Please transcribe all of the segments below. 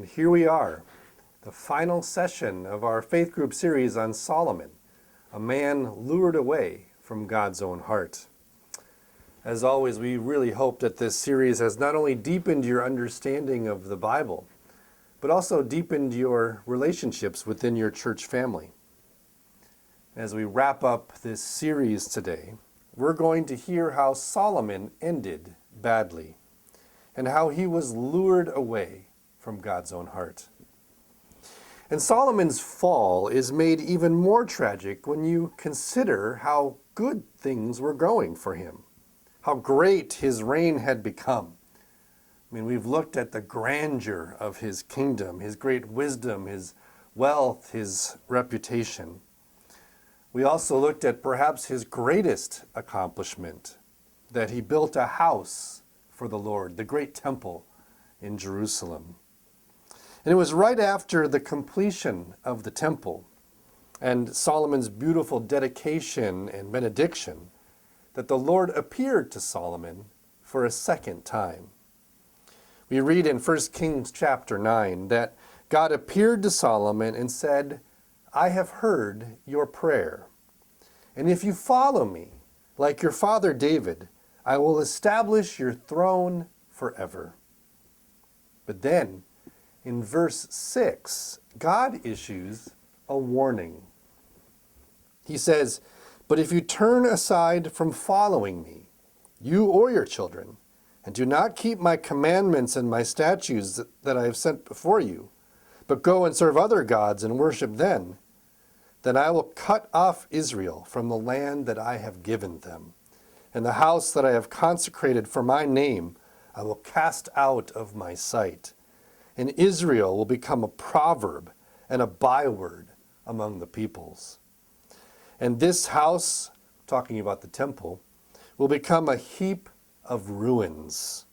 here we are, the final session of our faith group series on Solomon, a man lured away from God's own heart. As always, we really hope that this series has not only deepened your understanding of the Bible, but also deepened your relationships within your church family. As we wrap up this series today, we're going to hear how Solomon ended badly and how he was lured away from God's own heart. And Solomon's fall is made even more tragic when you consider how good things were going for him, how great his reign had become. I mean, we've looked at the grandeur of his kingdom, his great wisdom, his wealth, his reputation. We also looked at perhaps his greatest accomplishment, that he built a house for the Lord, the great temple in Jerusalem. And it was right after the completion of the temple and Solomon's beautiful dedication and benediction that the Lord appeared to Solomon for a second time. We read in 1 Kings chapter 9 that God appeared to Solomon and said, "I have heard your prayer, and if you follow me, like your father David, I will establish your throne forever." But then, in verse 6, God issues a warning. He says, "But if you turn aside from following me, you or your children, and do not keep my commandments and my statutes that I have set before you, but go and serve other gods and worship them, then I will cut off Israel from the land that I have given them, and the house that I have consecrated for my name I will cast out of my sight. And Israel will become a proverb and a byword among the peoples. And this house," talking about the temple, "will become a heap of ruins.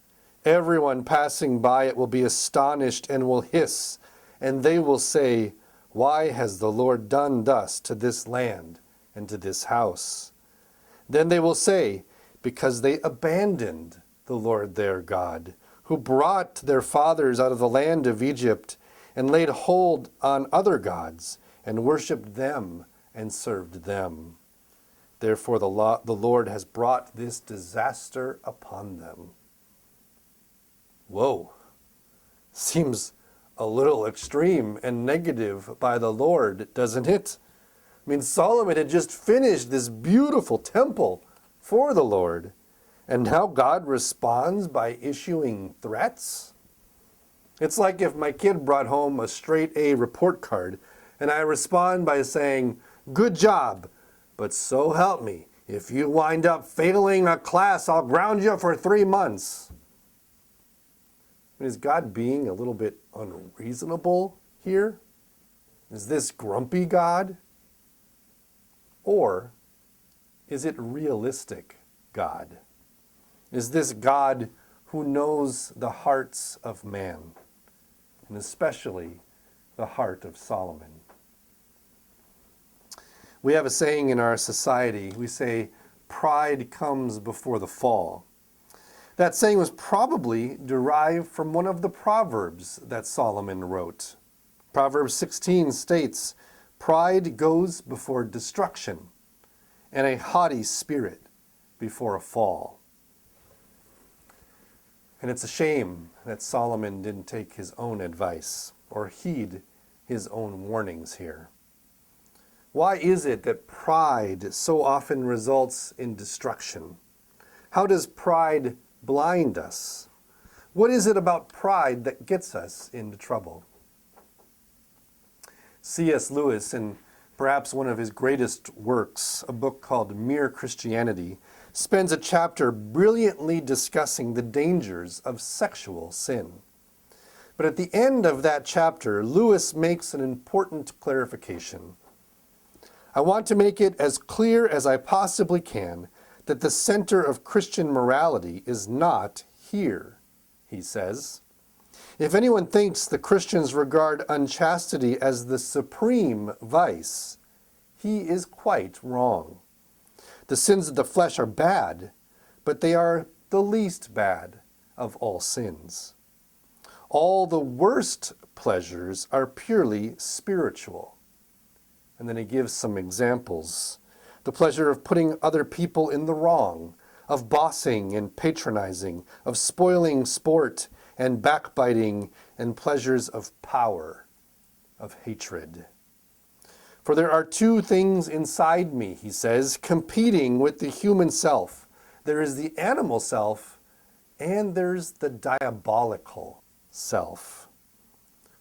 Everyone passing by it will be astonished and will hiss, and they will say, 'Why has the Lord done thus to this land and to this house?' Then they will say, 'Because they abandoned the Lord their God, who brought their fathers out of the land of Egypt, and laid hold on other gods, and worshipped them and served them. Therefore the Lord has brought this disaster upon them.'" Whoa, seems a little extreme and negative by the Lord, doesn't it? I mean, Solomon had just finished this beautiful temple for the Lord, and now God responds by issuing threats? It's like if my kid brought home a straight A report card, and I respond by saying, "Good job, but so help me, if you wind up failing a class, I'll ground you for 3 months. Is God being a little bit unreasonable here? Is this grumpy God? Or is it realistic God? Is this God who knows the hearts of man, and especially the heart of Solomon? We have a saying in our society. We say, "Pride comes before the fall." That saying was probably derived from one of the Proverbs that Solomon wrote. Proverbs 16 states, "Pride goes before destruction, and a haughty spirit before a fall." And it's a shame that Solomon didn't take his own advice or heed his own warnings here. Why is it that pride so often results in destruction? How does pride blind us? What is it about pride that gets us into trouble? C.S. Lewis, in perhaps one of his greatest works, a book called Mere Christianity, spends a chapter brilliantly discussing the dangers of sexual sin. But at the end of that chapter, Lewis makes an important clarification. "I want to make it as clear as I possibly can that the center of Christian morality is not here," he says. "If anyone thinks the Christians regard unchastity as the supreme vice, he is quite wrong. The sins of the flesh are bad, but they are the least bad of all sins. all the worst pleasures are purely spiritual. And then he gives some examples. The pleasure of putting other people in the wrong, of bossing and patronizing, of spoiling sport and backbiting, and pleasures of power, of hatred. For there are two things inside me, he says, competing with the human self. There is the animal self, and there's the diabolical self.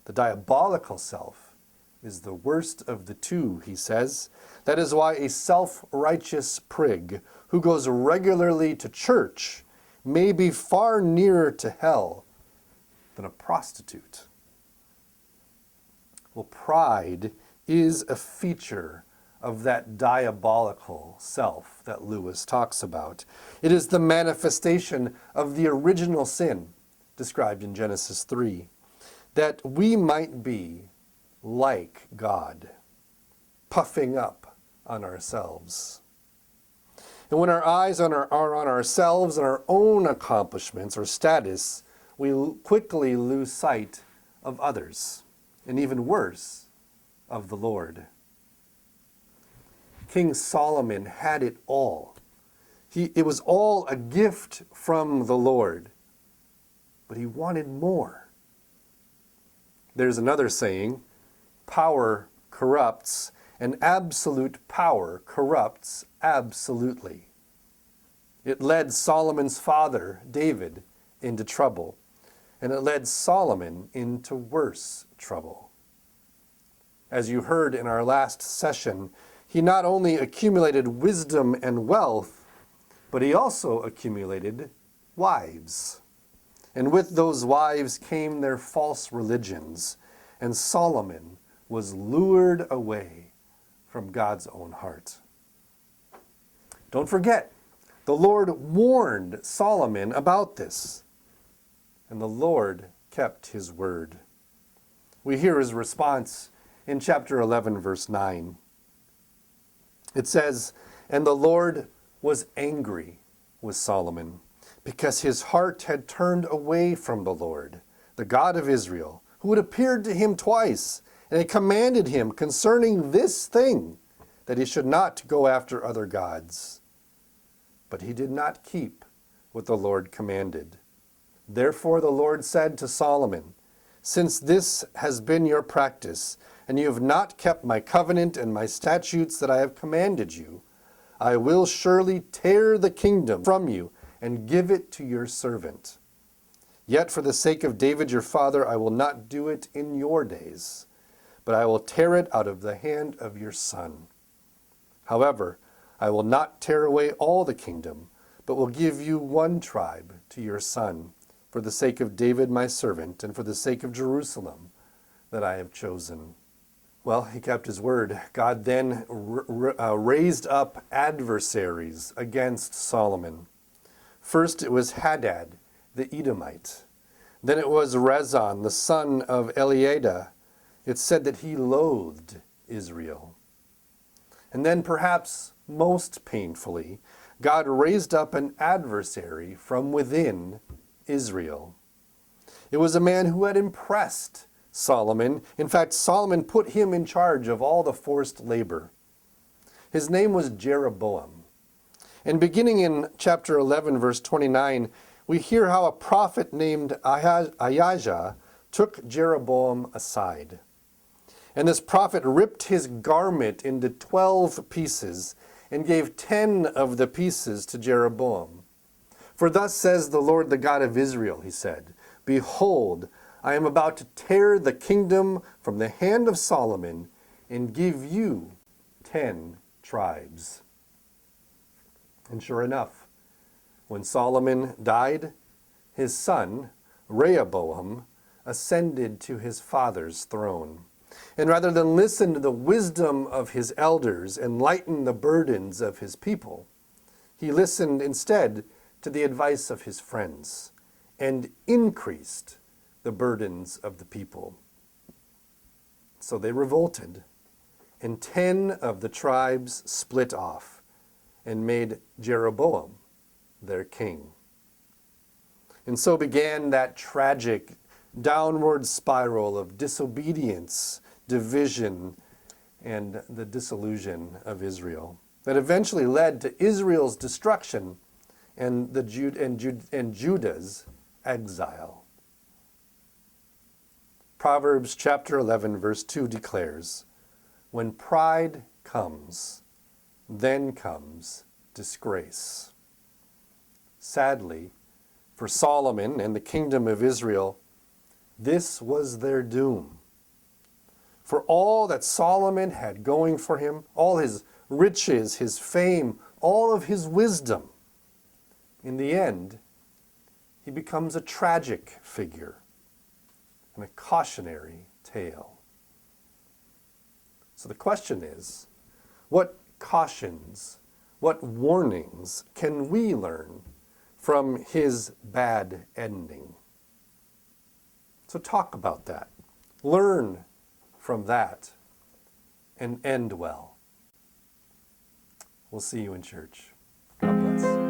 The diabolical self is the worst of the two, he says. That is why a self-righteous prig who goes regularly to church may be far nearer to hell than a prostitute. Well, pride is a feature of that diabolical self that Lewis talks about. It is the manifestation of the original sin described in Genesis 3, that we might be like God, puffing up on ourselves. And when our eyes are on ourselves and our own accomplishments or status, we quickly lose sight of others, and even worse, of the Lord. King Solomon had it all. It was all a gift from the Lord, but he wanted more. There's another saying, power corrupts, and absolute power corrupts absolutely. It led Solomon's father, David, into trouble, and it led Solomon into worse trouble. As you heard in our last session, he not only accumulated wisdom and wealth, but he also accumulated wives. And with those wives came their false religions, and Solomon was lured away from God's own heart. Don't forget, the Lord warned Solomon about this, and the Lord kept his word. We hear his response in chapter 11, verse 9. It says, "And the Lord was angry with Solomon, because his heart had turned away from the Lord, the God of Israel, who had appeared to him twice, and had commanded him concerning this thing, that he should not go after other gods. But he did not keep what the Lord commanded. Therefore the Lord said to Solomon, since this has been your practice, and you have not kept my covenant and my statutes that I have commanded you, I will surely tear the kingdom from you and give it to your servant. Yet for the sake of David your father, I will not do it in your days, but I will tear it out of the hand of your son. However, I will not tear away all the kingdom, but will give you one tribe to your son, for the sake of David my servant, and for the sake of Jerusalem that I have chosen." Well, he kept his word. God then raised up adversaries against Solomon. First it was Hadad, the Edomite. Then it was Rezon, the son of Eliada. It said that he loathed Israel. And then perhaps most painfully, God raised up an adversary from within Israel. It was a man who had impressed Solomon. In fact, Solomon put him in charge of all the forced labor. His name was Jeroboam. And beginning in chapter 11, verse 29, we hear how a prophet named Ahijah took Jeroboam aside. And this prophet ripped his garment into 12 pieces and gave 10 of the pieces to Jeroboam. "For thus says the Lord, the God of Israel," he said, "Behold, I am about to tear the kingdom from the hand of Solomon and give you 10 tribes." And sure enough, when Solomon died, his son, Rehoboam, ascended to his father's throne. And rather than listen to the wisdom of his elders and lighten the burdens of his people, he listened instead to the advice of his friends and increased the burdens of the people. So they revolted, and 10 of the tribes split off and made Jeroboam their king. And so began that tragic downward spiral of disobedience, division, and the disillusion of Israel that eventually led to Israel's destruction and Judah's exile. Proverbs chapter 11, verse 2 declares, "When pride comes, then comes disgrace." Sadly, for Solomon and the kingdom of Israel, this was their doom. For all that Solomon had going for him, all his riches, his fame, all of his wisdom, in the end, he becomes a tragic figure and a cautionary tale. So the question is, what cautions, what warnings can we learn from his bad ending? So talk about that. Learn from that and end well. We'll see you in church. God bless.